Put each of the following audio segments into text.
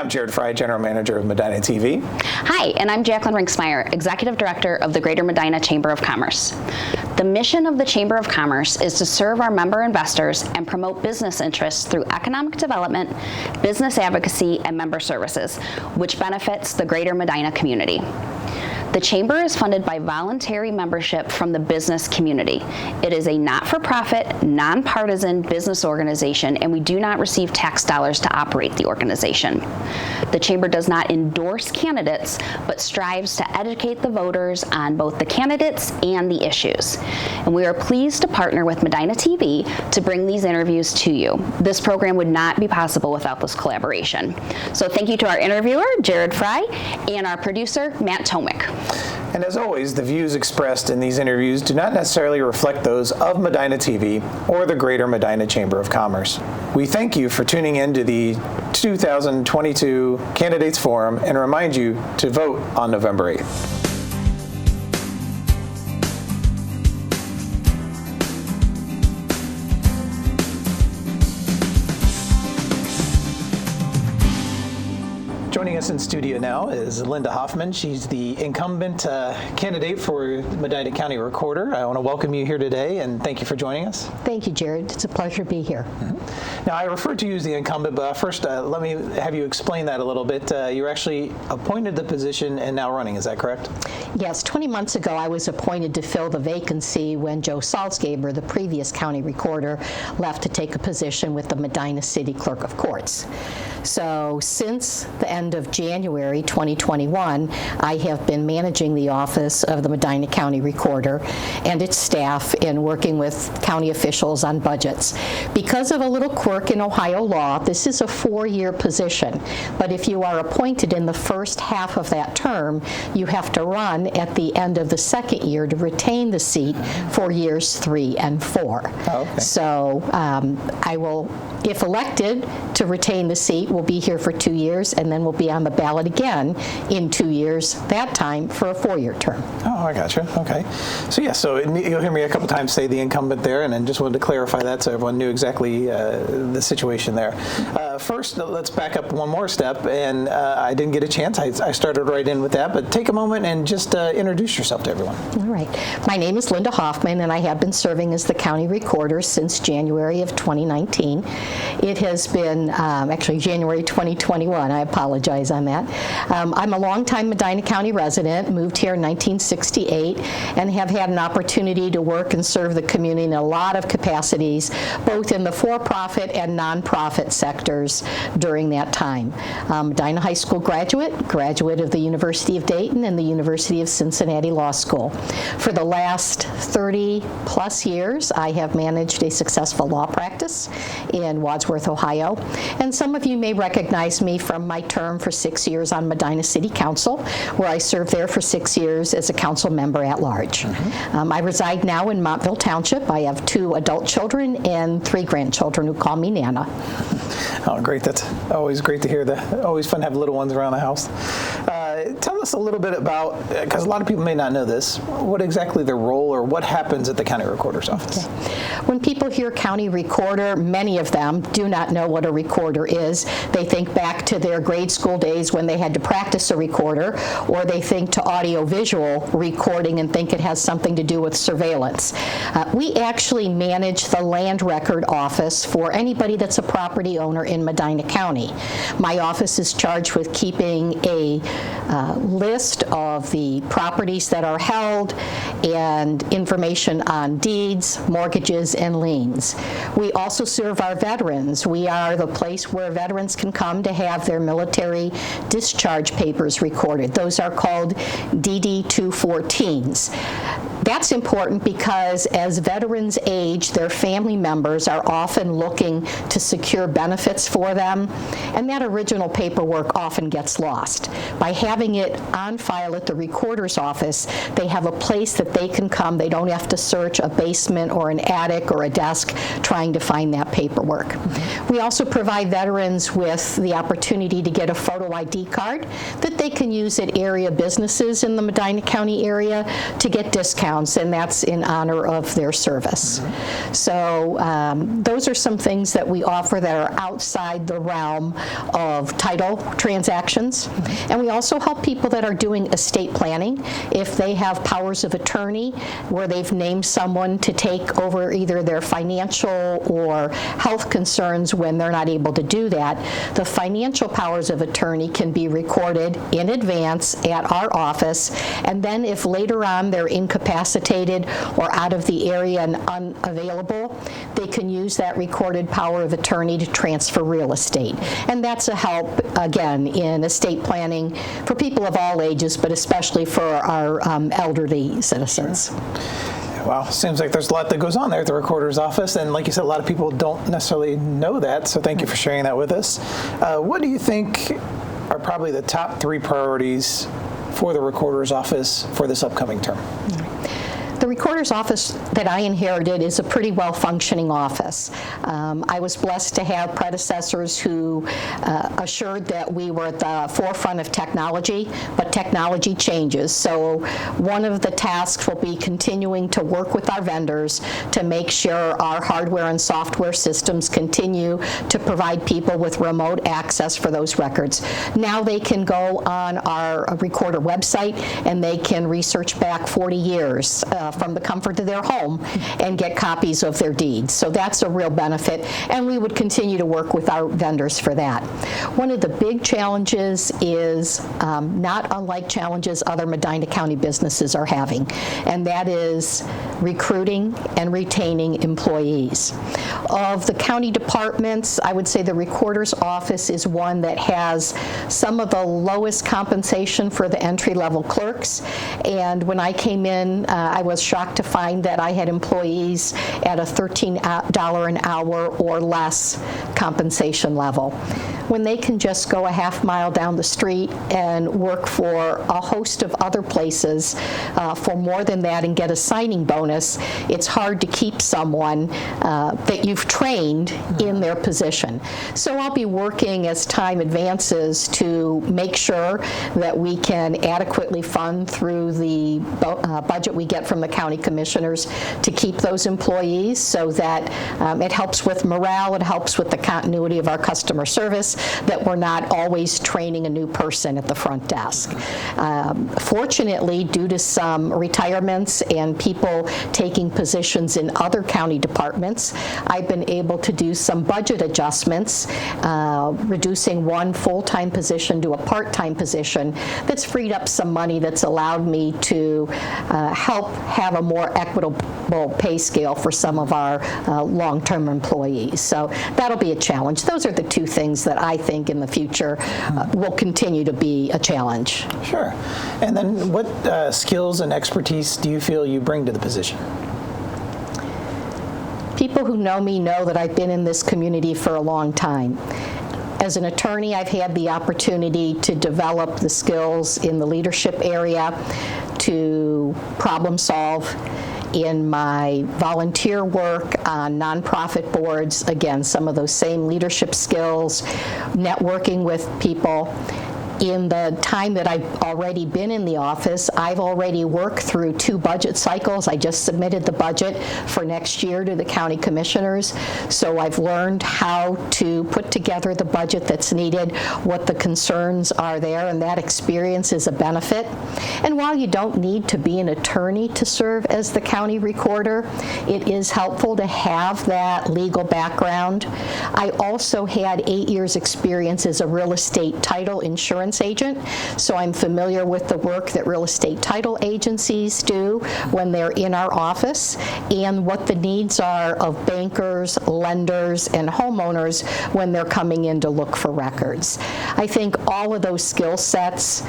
I'm Jared Fry, General Manager of Medina TV. Hi, and I'm Jacqueline Rinksmeyer, Executive Director of the Greater Medina Chamber of Commerce. The mission of the Chamber of Commerce is to serve our member investors and promote business interests through economic development, business advocacy, and member services, which benefits the Greater Medina community. The Chamber is funded by voluntary membership from the business community. It is a not-for-profit, nonpartisan business organization, and we do not receive tax dollars to operate the organization. The Chamber does not endorse candidates, but strives to educate the voters on both the candidates and the issues. And we are pleased to partner with Medina TV to bring these interviews to you. This program would not be possible without this collaboration. So thank you to our interviewer, Jared Fry, and our producer, Matt Tomick. And as always, the views expressed in these interviews do not necessarily reflect those of Medina TV or the Greater Medina Chamber of Commerce. We thank you for tuning in to the 2022 Candidates Forum and remind you to vote on November 8th. Joining us in studio now is Linda Hoffmann. She's the incumbent candidate for Medina County Recorder. I want to welcome you here today and thank you for joining us. Thank you, Jared. It's a pleasure to be here. Mm-hmm. Now, I refer to you as the incumbent, but first let me have you explain that a little bit. You're actually appointed the position and now running, is that correct? Yes, 20 months ago I was appointed to fill the vacancy when Joe Salzgeber, the previous county recorder, left to take a position with the Medina City Clerk of Courts. So since the end of January 2021, I have been managing the office of the Medina County Recorder and its staff in working with county officials on budgets. Because of a little quirk in Ohio law, this is a 4-year position, but if you are appointed in the first half of that term, you have to run at the end of the second year to retain the seat for years 3 and 4. Oh, okay. So I will, if elected to retain the seat, we'll be here for 2 years, and then we'll be on the ballot again in 2 years, that time for a 4-year term. Oh, I gotcha. Okay. So, yeah, so you'll hear me a couple times say the incumbent there, and then just wanted to clarify that so everyone knew exactly the situation there. First, let's back up one more step, and I didn't get a chance. I started right in with that, but take a moment and just introduce yourself to everyone. All right. My name is Linda Hoffmann, and I have been serving as the county recorder since January of 2019. It has been actually January 2021. I apologize on that. I'm a longtime Medina County resident, moved here in 1968, and have had an opportunity to work and serve the community in a lot of capacities, both in the for-profit and nonprofit sectors during that time. Medina High School graduate of the University of Dayton and the University of Cincinnati Law School. For the last 30 plus years, I have managed a successful law practice in Wadsworth, Ohio, and some of you may recognize me from my term for 6 years on Medina City Council, where I served there for 6 years as a council member at large. Mm-hmm. I reside now in Montville Township. I have 2 adult children and 3 grandchildren who call me Nana. Oh, great. That's always great to hear that. Always fun to have little ones around the house. Tell us a little bit about, because a lot of people may not know this, what exactly the role or what happens at the county recorder's office? Okay. When people hear county recorder, many of them do not know what a recorder is. They think back to their grade school days when they had to practice a recorder, or they think to audio-visual recording and think it has something to do with surveillance. We actually manage the land record office for anybody that's a property owner in Medina County. My office is charged with keeping a list of the properties that are held and information on deeds, mortgages, and liens. We also serve our veterans. We are the place where veterans can come to have their military discharge papers recorded. Those are called DD-214s. That's important because as veterans age, their family members are often looking to secure benefits for them, and that original paperwork often gets lost. By having it on file at the recorder's office, they have a place that they can come. They don't have to search a basement or an attic or a desk trying to find that paperwork. Mm-hmm. We also provide veterans with the opportunity to get a photo ID card that they can use at area businesses in the Medina County area to get discounts discounts, and that's in honor of their service. So those are some things that we offer that are outside the realm of title transactions. And we also help people that are doing estate planning. If they have powers of attorney where they've named someone to take over either their financial or health concerns when they're not able to do that, the financial powers of attorney can be recorded in advance at our office, and then if later on they're incapacitated or out of the area and unavailable, they can use that recorded power of attorney to transfer real estate. And that's a help, again, in estate planning for people of all ages, but especially for our elderly citizens. Wow, seems like there's a lot that goes on there at the recorder's office, and like you said, a lot of people don't necessarily know that, so thank you for sharing that with us. What do you think are probably the top 3 priorities for the recorder's office for this upcoming term? The recorder's office that I inherited is a pretty well-functioning office. I was blessed to have predecessors who assured that we were at the forefront of technology, but technology changes. So one of the tasks will be continuing to work with our vendors to make sure our hardware and software systems continue to provide people with remote access for those records. Now they can go on our recorder website and they can research back 40 years from the comfort of their home and get copies of their deeds. So that's a real benefit, and we would continue to work with our vendors for that. One of the big challenges is not unlike challenges other Medina County businesses are having, and that is recruiting and retaining employees. Of the county departments, I would say the recorder's office is one that has some of the lowest compensation for the entry-level clerks, and when I came in, I was shocked to find that I had employees at a $13 an hour or less compensation level. When they can just go a half mile down the street and work for a host of other places for more than that and get a signing bonus, it's hard to keep someone that you've trained in their position. So I'll be working as time advances to make sure that we can adequately fund through the budget we get from the county commissioners to keep those employees, so that it helps with morale, it helps with the continuity of our customer service, that we're not always training a new person at the front desk. Fortunately, due to some retirements and people taking positions in other county departments, I've been able to do some budget adjustments, reducing one full-time position to a part-time position that's freed up some money that's allowed me to help have a more equitable pay scale for some of our long-term employees. So that'll be a challenge. Those are the 2 things that I think in the future will continue to be a challenge. Sure. And then what skills and expertise do you feel you bring to the position? People who know me know that I've been in this community for a long time. As an attorney, I've had the opportunity to develop the skills in the leadership area, to problem solve in my volunteer work on nonprofit boards. Again, some of those same leadership skills, networking with people. In the time that I've already been in the office, I've already worked through 2 budget cycles. I just submitted the budget for next year to the county commissioners, so I've learned how to put together the budget that's needed, what the concerns are there, and that experience is a benefit. And while you don't need to be an attorney to serve as the county recorder, it is helpful to have that legal background. I also had 8 years experience as a real estate title insurance agent, so I'm familiar with the work that real estate title agencies do when they're in our office and what the needs are of bankers, lenders, and homeowners when they're coming in to look for records. I think all of those skill sets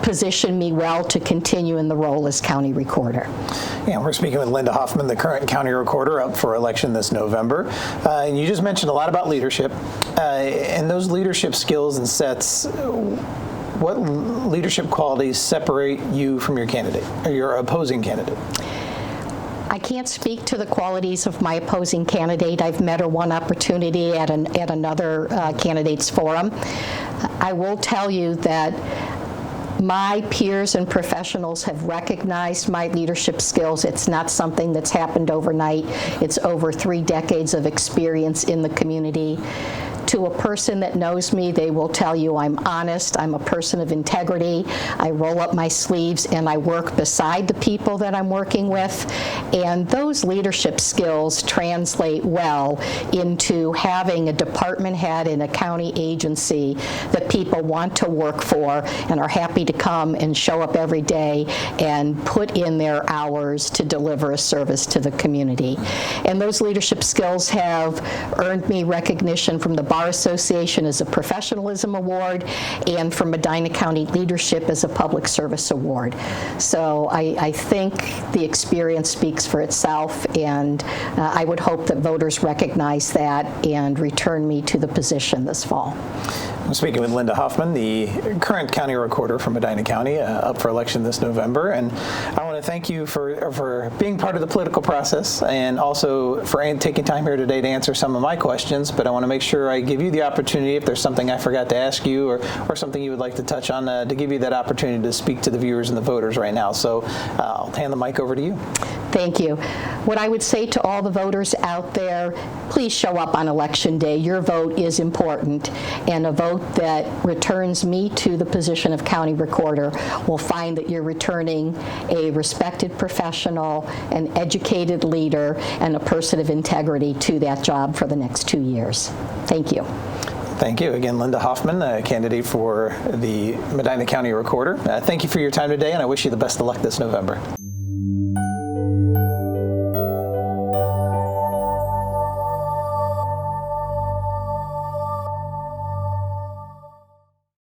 position me well to continue in the role as county recorder. Yeah, we're speaking with Linda Hoffmann, the current county recorder, up for election this November. And you just mentioned a lot about leadership. And those leadership skills and sets, what leadership qualities separate you from your candidate, or your opposing candidate? I can't speak to the qualities of my opposing candidate. I've met her one opportunity at another candidates forum. I will tell you that My peers and professionals have recognized my leadership skills. It's not something that's happened overnight. It's over 3 decades of experience in the community. To a person that knows me, they will tell you I'm honest, I'm a person of integrity, I roll up my sleeves and I work beside the people that I'm working with, and those leadership skills translate well into having a department head in a county agency that people want to work for and are happy to come and show up every day and put in their hours to deliver a service to the community. And those leadership skills have earned me recognition from the Bar Association as a Professionalism Award and from Medina County Leadership as a Public Service Award. So I think the experience speaks for itself, and I would hope that voters recognize that and return me to the position this fall. I'm speaking with Linda Hoffmann, the current county recorder for Medina County, up for election this November. And I want to thank you for being part of the political process and also for taking time here today to answer some of my questions. But I want to make sure I give you the opportunity, if there's something I forgot to ask you or something you would like to touch on, to give you that opportunity to speak to the viewers and the voters right now. So I'll hand the mic over to you. Thank you. What I would say to all the voters out there, please show up on Election Day. Your vote is important, and a vote that returns me to the position of county recorder will find that you're returning a respected professional, an educated leader, and a person of integrity to that job for the next 2 years. Thank you. Thank you. Again, Linda Hoffmann, a candidate for the Medina County Recorder. Thank you for your time today, and I wish you the best of luck this November.